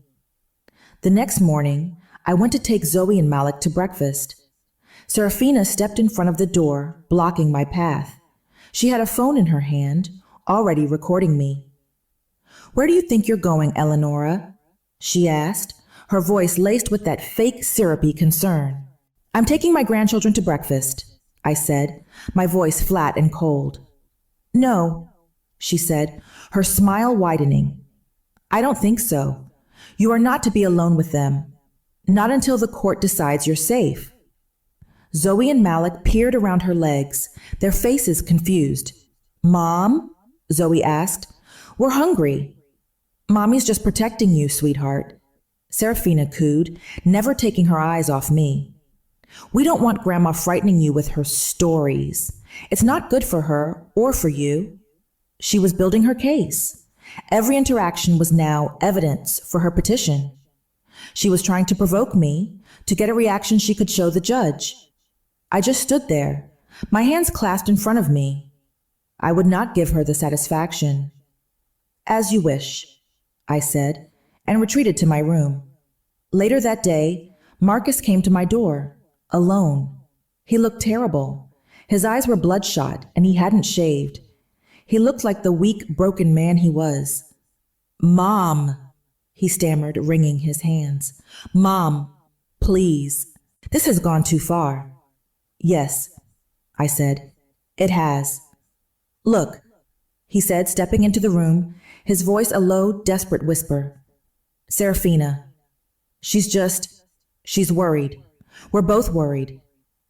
The next morning, I went to take Zoe and Malik to breakfast. Serafina stepped in front of the door, blocking my path. She had a phone in her hand, already recording me. "Where do you think you're going, Eleonora?" she asked, her voice laced with that fake syrupy concern. "I'm taking my grandchildren to breakfast," I said, my voice flat and cold. "No," she said, her smile widening. "I don't think so. You are not to be alone with them. Not until the court decides you're safe." Zoe and Malik peered around her legs, their faces confused. "Mom?" Zoe asked. "We're hungry." "Mommy's just protecting you, sweetheart," Serafina cooed, never taking her eyes off me. "We don't want Grandma frightening you with her stories. It's not good for her or for you." She was building her case. Every interaction was now evidence for her petition. She was trying to provoke me, to get a reaction she could show the judge. I just stood there, my hands clasped in front of me. I would not give her the satisfaction. "As you wish," I said, and retreated to my room. Later that day, Marcus came to my door, alone. He looked terrible. His eyes were bloodshot, and he hadn't shaved. He looked like the weak, broken man he was. "Mom," he stammered, wringing his hands. "Mom, please. This has gone too far." "Yes," I said. "It has." "Look," he said, stepping into the room, his voice a low, desperate whisper. "Serafina. She's worried. We're both worried.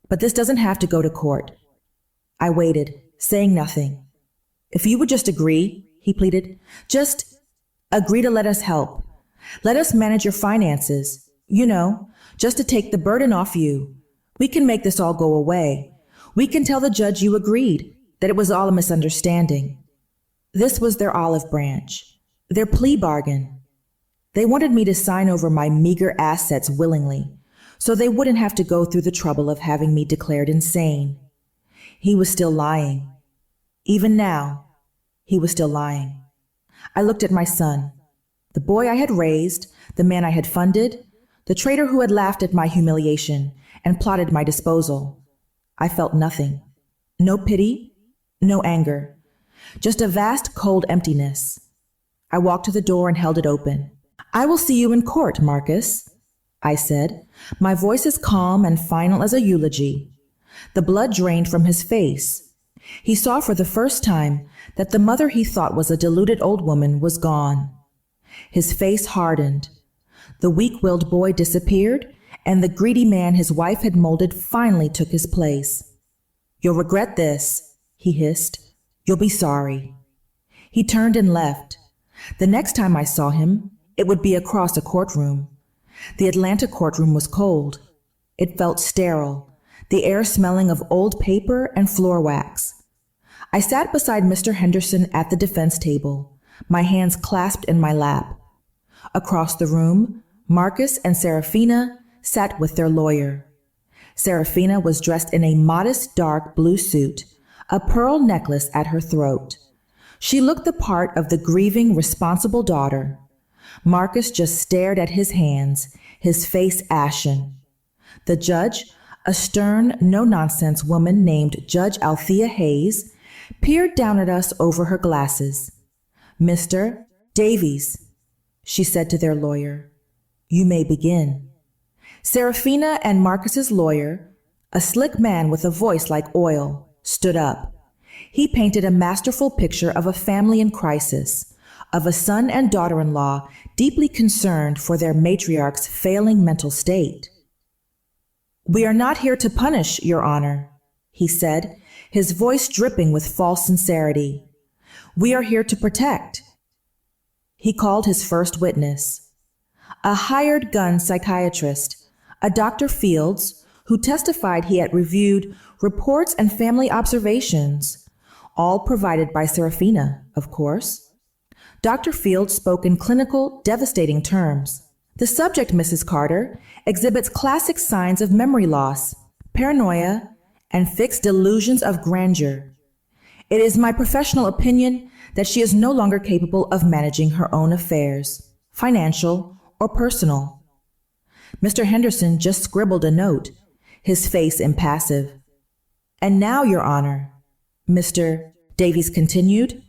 But this doesn't have to go to court." I waited, saying nothing. "If you would just agree," he pleaded, "just agree to let us help. Let us manage your finances, just to take the burden off you. We can make this all go away. We can tell the judge you agreed, that it was all a misunderstanding." This was their olive branch, their plea bargain. They wanted me to sign over my meager assets willingly, so they wouldn't have to go through the trouble of having me declared insane. He was still lying. Even now, he was still lying. I looked at my son, the boy I had raised, the man I had funded, the traitor who had laughed at my humiliation and plotted my disposal. I felt nothing. No pity, no anger, just a vast cold emptiness. I walked to the door and held it open. "I will see you in court, Marcus," I said, my voice as calm and final as a eulogy. The blood drained from his face. He saw for the first time that the mother he thought was a deluded old woman was gone. His face hardened. The weak-willed boy disappeared, and the greedy man his wife had molded finally took his place. "You'll regret this," he hissed. "You'll be sorry." He turned and left. The next time I saw him, it would be across a courtroom. The Atlanta courtroom was cold. It felt sterile, the air smelling of old paper and floor wax. I sat beside Mr. Henderson at the defense table, my hands clasped in my lap. Across the room, Marcus and Serafina sat with their lawyer. Serafina was dressed in a modest dark blue suit, a pearl necklace at her throat. She looked the part of the grieving, responsible daughter. Marcus just stared at his hands, his face ashen. The judge, a stern, no-nonsense woman named Judge Althea Hayes, peered down at us over her glasses. "Mr. Davies," she said to their lawyer, "you may begin." Serafina and Marcus's lawyer, a slick man with a voice like oil, stood up. He painted a masterful picture of a family in crisis, of a son and daughter-in-law deeply concerned for their matriarch's failing mental state. "We are not here to punish, Your Honor," he said, his voice dripping with false sincerity. "We are here to protect." He called his first witness, a hired gun psychiatrist, a Dr. Fields, who testified he had reviewed reports and family observations, all provided by Serafina, of course. Dr. Fields spoke in clinical, devastating terms. "The subject, Mrs. Carter, exhibits classic signs of memory loss, paranoia, and fixed delusions of grandeur. It is my professional opinion that she is no longer capable of managing her own affairs, financial or personal." Mr. Henderson just scribbled a note, his face impassive. "And now, Your Honor," Mr. Davies continued,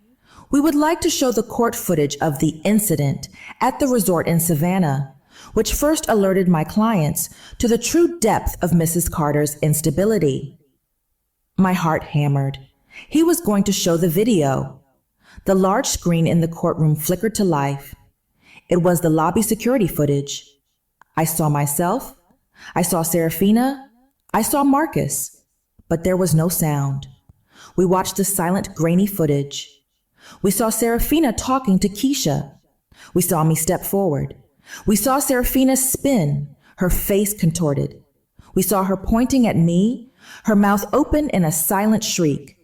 "we would like to show the court footage of the incident at the resort in Savannah, which first alerted my clients to the true depth of Mrs. Carter's instability." My heart hammered. He was going to show the video. The large screen in the courtroom flickered to life. It was the lobby security footage. I saw myself. I saw Serafina. I saw Marcus. But there was no sound. We watched the silent, grainy footage. We saw Serafina talking to Keisha. We saw me step forward. We saw Serafina spin, her face contorted. We saw her pointing at me, her mouth open in a silent shriek.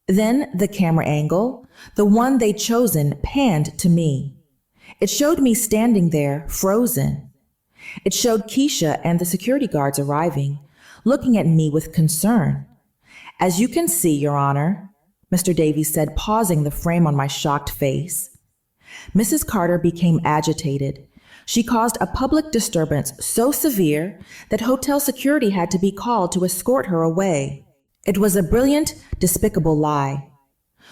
Then the camera angle, the one they'd chosen, panned to me. It showed me standing there, frozen. It showed Keisha and the security guards arriving, looking at me with concern. "As you can see, Your Honor," Mr. Davies said, pausing the frame on my shocked face. Mrs. Carter became agitated. She caused a public disturbance so severe that hotel security had to be called to escort her away. It was a brilliant, despicable lie.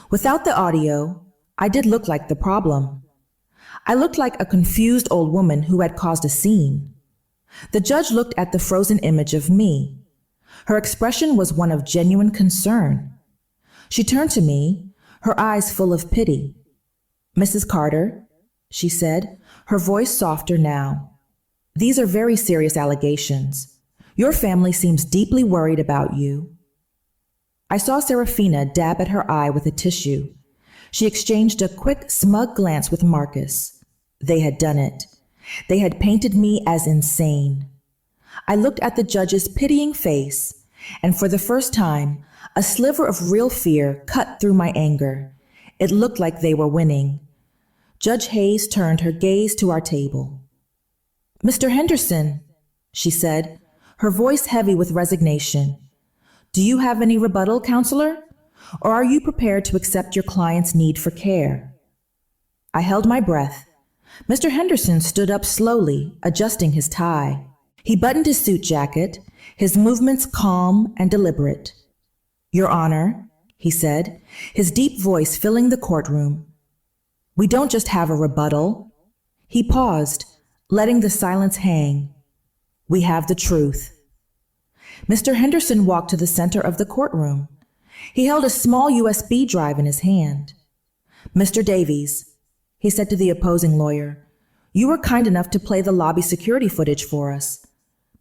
Without the audio, I did look like the problem. I looked like a confused old woman who had caused a scene. The judge looked at the frozen image of me. Her expression was one of genuine concern. She turned to me, her eyes full of pity. "Mrs. Carter," she said, her voice softer now, "these are very serious allegations. Your family seems deeply worried about you." I saw Serafina dab at her eye with a tissue. She exchanged a quick, smug glance with Marcus. They had done it. They had painted me as insane. I looked at the judge's pitying face, and for the first time, a sliver of real fear cut through my anger. It looked like they were winning. Judge Hayes turned her gaze to our table. "Mr. Henderson," she said, her voice heavy with resignation, "do you have any rebuttal, counselor? Or are you prepared to accept your client's need for care?" I held my breath. Mr. Henderson stood up slowly, adjusting his tie. He buttoned his suit jacket, his movements calm and deliberate. "Your Honor," he said, his deep voice filling the courtroom, "we don't just have a rebuttal." He paused, letting the silence hang. "We have the truth." Mr. Henderson walked to the center of the courtroom. He held a small USB drive in his hand. "Mr. Davies," he said to the opposing lawyer, "you were kind enough to play the lobby security footage for us,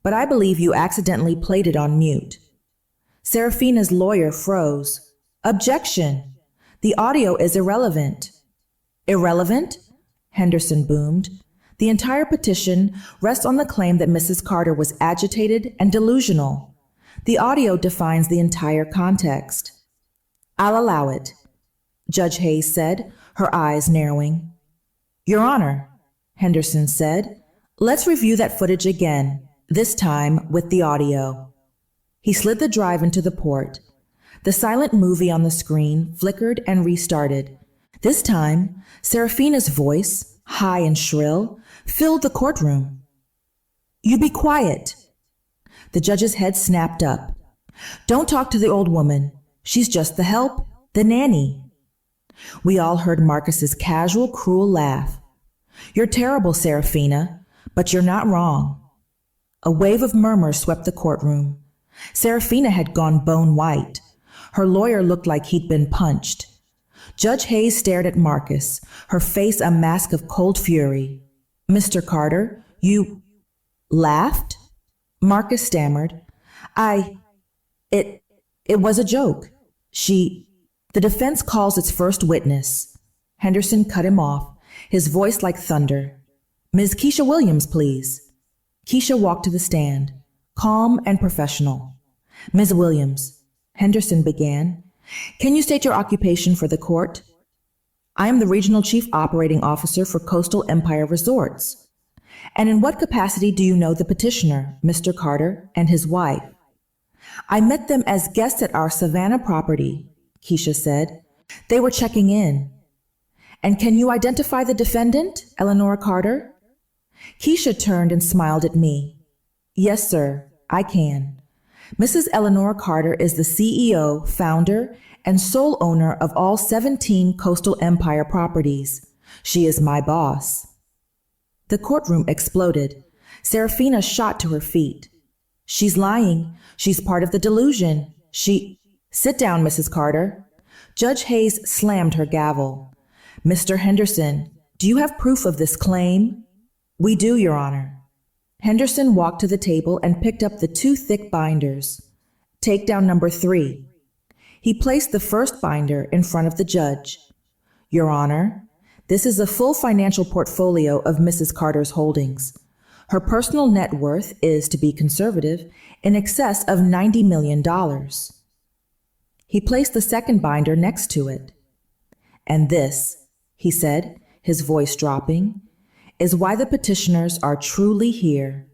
but I believe you accidentally played it on mute." Serafina's lawyer froze. Objection! The audio is irrelevant. Irrelevant? Henderson boomed. The entire petition rests on the claim that Mrs. Carter was agitated and delusional. The audio defines the entire context. I'll allow it, Judge Hayes said, her eyes narrowing. Your Honor, Henderson said, let's review that footage again, this time with the audio. He slid the drive into the port. The silent movie on the screen flickered and restarted. This time, Serafina's voice, high and shrill, filled the courtroom. You be quiet. The judge's head snapped up. Don't talk to the old woman. She's just the help, the nanny. We all heard Marcus's casual, cruel laugh. You're terrible, Serafina, but you're not wrong. A wave of murmurs swept the courtroom. Serafina had gone bone white. Her lawyer looked like he'd been punched. Judge Hayes stared at Marcus, her face a mask of cold fury. Mr. Carter, you laughed? Marcus stammered. It was a joke. The defense calls its first witness. Henderson cut him off, his voice like thunder. Ms. Keisha Williams, please. Keisha walked to the stand, calm and professional. Ms. Williams, Henderson began, can you state your occupation for the court? I am the Regional Chief Operating Officer for Coastal Empire Resorts. And in what capacity do you know the petitioner, Mr. Carter, and his wife? I met them as guests at our Savannah property, Keisha said. They were checking in. And can you identify the defendant, Eleanor Carter? Keisha turned and smiled at me. Yes, sir, I can. Mrs. Eleanor Carter is the CEO, founder, and sole owner of all 17 Coastal Empire properties. She is my boss. The courtroom exploded. Serafina shot to her feet. She's lying. She's part of the delusion. Sit down, Mrs. Carter. Judge Hayes slammed her gavel. Mr. Henderson, do you have proof of this claim? We do, Your Honor. Henderson walked to the table and picked up the 2 thick binders. Takedown number 3. He placed the first binder in front of the judge. Your Honor, this is a full financial portfolio of Mrs. Carter's holdings. Her personal net worth is, to be conservative, in excess of $90 million. He placed the second binder next to it. And this, he said, his voice dropping, is why the petitioners are truly here.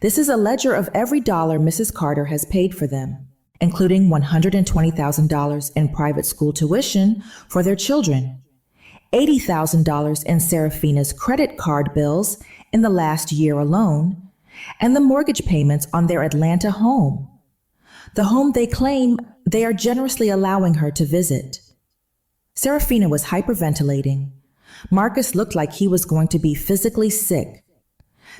This is a ledger of every dollar Mrs. Carter has paid for them, including $120,000 in private school tuition for their children, $80,000 in Serafina's credit card bills in the last year alone, and the mortgage payments on their Atlanta home, the home they claim they are generously allowing her to visit. Serafina was hyperventilating. Marcus looked like he was going to be physically sick.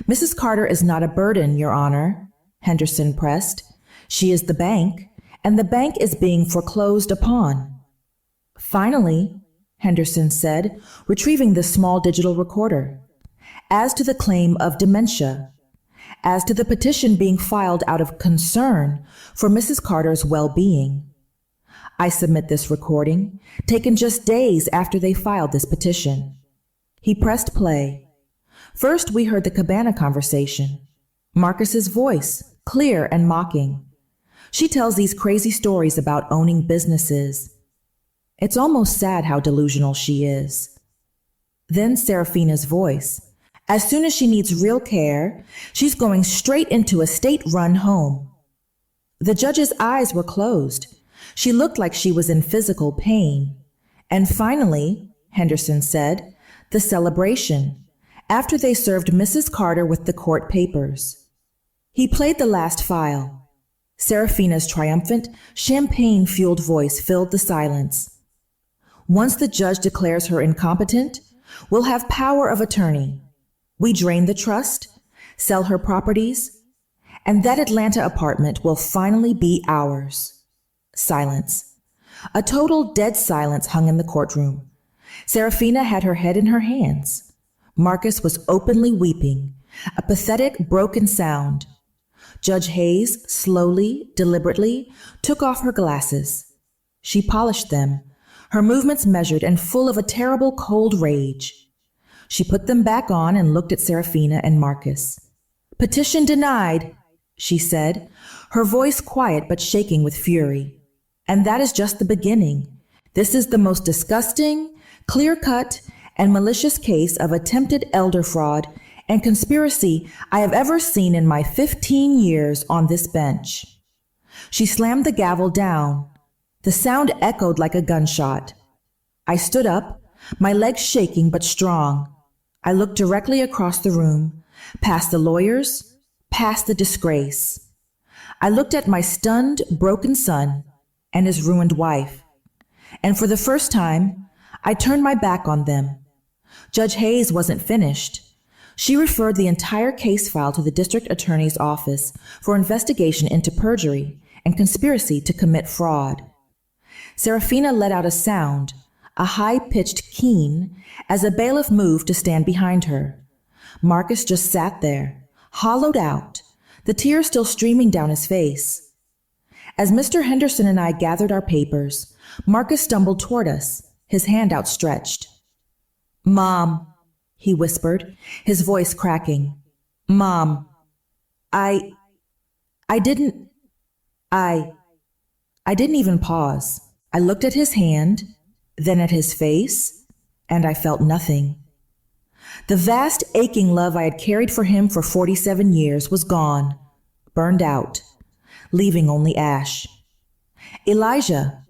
Mrs. Carter is not a burden, Your Honor, Henderson pressed. She is the bank, and the bank is being foreclosed upon. Finally, Henderson said, retrieving the small digital recorder, as to the claim of dementia, as to the petition being filed out of concern for Mrs. Carter's well-being, I submit this recording, taken just days after they filed this petition. He pressed play. First, we heard the cabana conversation. Marcus's voice, clear and mocking. She tells these crazy stories about owning businesses. It's almost sad how delusional she is. Then Serafina's voice. As soon as she needs real care, she's going straight into a state-run home. The judge's eyes were closed. She looked like she was in physical pain. And finally, Henderson said, the celebration, after they served Mrs. Carter with the court papers. He played the last file. Serafina's triumphant, champagne-fueled voice filled the silence. Once the judge declares her incompetent, we'll have power of attorney. We drain the trust, sell her properties, and that Atlanta apartment will finally be ours. Silence. A total dead silence hung in the courtroom. Serafina had her head in her hands. Marcus was openly weeping, a pathetic, broken sound. Judge Hayes slowly, deliberately took off her glasses. She polished them, her movements measured and full of a terrible cold rage. She put them back on and looked at Serafina and Marcus. "Petition denied," she said, her voice quiet but shaking with fury. "And that is just the beginning. This is the most disgusting, clear-cut, and malicious case of attempted elder fraud and conspiracy I have ever seen in my 15 years on this bench." She slammed the gavel down. The sound echoed like a gunshot. I stood up, my legs shaking but strong. I looked directly across the room, past the lawyers, past the disgrace. I looked at my stunned, broken son and his ruined wife. And for the first time, I turned my back on them. Judge Hayes wasn't finished. She referred the entire case file to the district attorney's office for investigation into perjury and conspiracy to commit fraud. Serafina let out a sound, a high-pitched keen, as a bailiff moved to stand behind her. Marcus just sat there, hollowed out, the tears still streaming down his face. As Mr. Henderson and I gathered our papers, Marcus stumbled toward us, his hand outstretched. "Mom," he whispered, his voice cracking. "Mom, I didn't even pause. I looked at his hand, then at his face, and I felt nothing. The vast, aching love I had carried for him for 47 years was gone, burned out, leaving only ash. "Elijah,"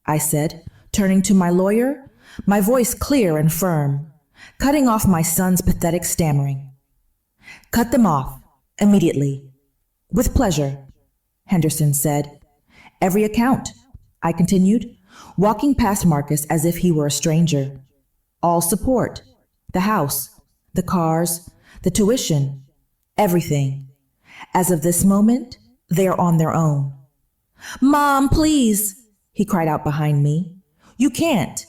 I said, turning to my lawyer, my voice clear and firm, cutting off my son's pathetic stammering. "Cut them off, immediately." "With pleasure," Henderson said. "Every account," I continued, walking past Marcus as if he were a stranger. "All support, the house, the cars, the tuition, everything. As of this moment, they are on their own." "Mom, please," he cried out behind me. "You can't."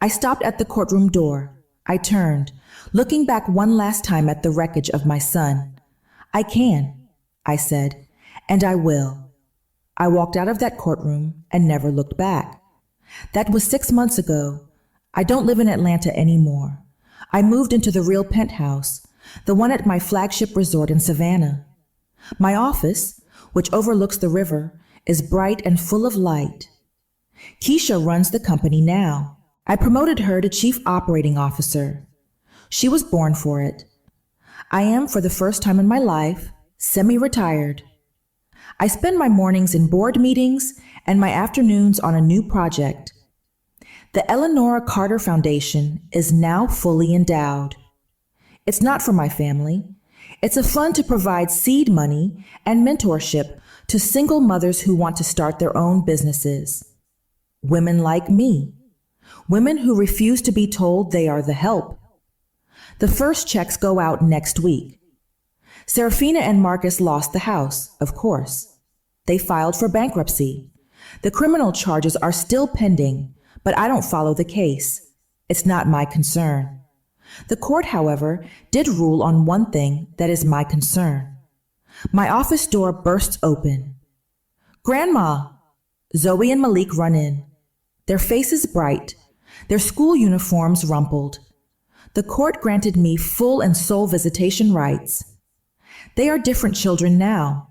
I stopped at the courtroom door. I turned, looking back one last time at the wreckage of my son. "I can," I said, "and I will." I walked out of that courtroom and never looked back. That was 6 months ago. I don't live in Atlanta anymore. I moved into the real penthouse, the one at my flagship resort in Savannah. My office, which overlooks the river, is bright and full of light. Keisha runs the company now. I promoted her to Chief Operating Officer. She was born for it. I am, for the first time in my life, semi-retired. I spend my mornings in board meetings and my afternoons on a new project. The Eleanora Carter Foundation is now fully endowed. It's not for my family. It's a fund to provide seed money and mentorship to single mothers who want to start their own businesses. Women like me. Women who refuse to be told they are the help. The first checks go out next week. Serafina and Marcus lost the house, of course. They filed for bankruptcy. The criminal charges are still pending, but I don't follow the case. It's not my concern. The court, however, did rule on one thing that is my concern. My office door bursts open. "Grandma!" Zoe and Malik run in. Their faces bright, their school uniforms rumpled. The court granted me full and sole visitation rights. They are different children now.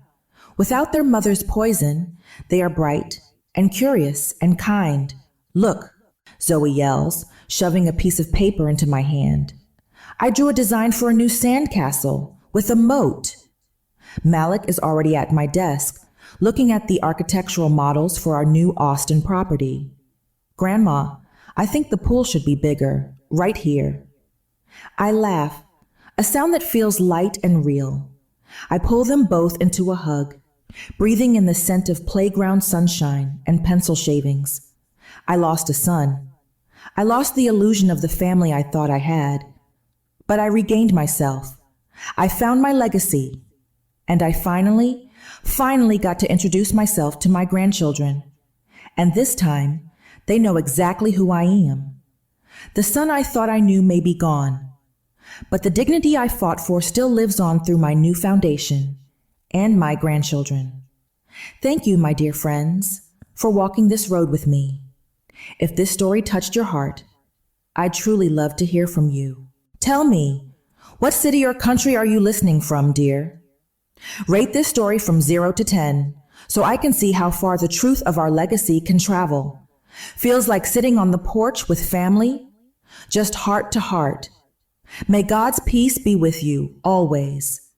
Without their mother's poison, they are bright and curious and kind. "Look," Zoe yells, shoving a piece of paper into my hand. "I drew a design for a new sandcastle with a moat." Malik is already at my desk, looking at the architectural models for our new Austin property. "Grandma, I think the pool should be bigger, right here." I laugh, a sound that feels light and real. I pull them both into a hug, breathing in the scent of playground sunshine and pencil shavings. I lost a son. I lost the illusion of the family I thought I had. But I regained myself. I found my legacy. And I finally got to introduce myself to my grandchildren. And this time, they know exactly who I am. The son I thought I knew may be gone, but the dignity I fought for still lives on through my new foundation, and my grandchildren. Thank you, my dear friends, for walking this road with me. If this story touched your heart, I'd truly love to hear from you. Tell me, what city or country are you listening from, dear? Rate this story from 0 to 10 so I can see how far the truth of our legacy can travel. Feels like sitting on the porch with family, just heart to heart. May God's peace be with you always.